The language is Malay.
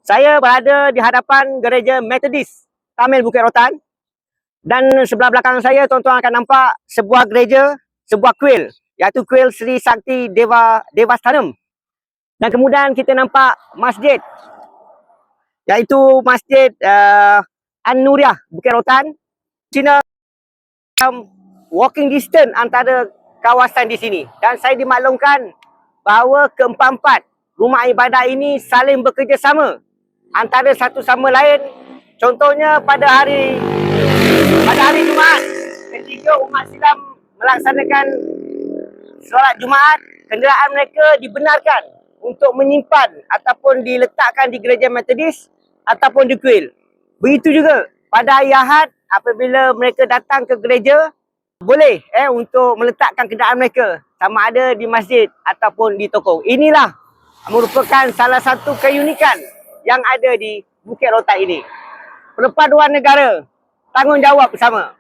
Saya berada di hadapan gereja Methodist Tamil Bukit Rotan. Dan sebelah belakang saya tuan-tuan akan nampak sebuah gereja, sebuah kuil, iaitu kuil Sri Sakti Devasthanam. Dan kemudian kita nampak masjid, iaitu Masjid An-Nuriyah Bukit Rotan. Cina walking distance antara kawasan di sini. Dan saya dimaklumkan bahawa keempat-empat rumah ibadat ini saling bekerjasama antara satu sama lain. Contohnya pada hari Jumaat, ketika umat Islam melaksanakan solat Jumaat, kenderaan mereka dibenarkan untuk menyimpan ataupun diletakkan di gereja Methodist ataupun di kuil. Begitu juga pada hari Ahad, apabila mereka datang ke gereja, boleh untuk meletakkan kenderaan mereka sama ada di masjid ataupun di toko. Inilah merupakan salah satu keunikan yang ada di Bukit Rotan ini. Perpaduan negara, tanggungjawab bersama.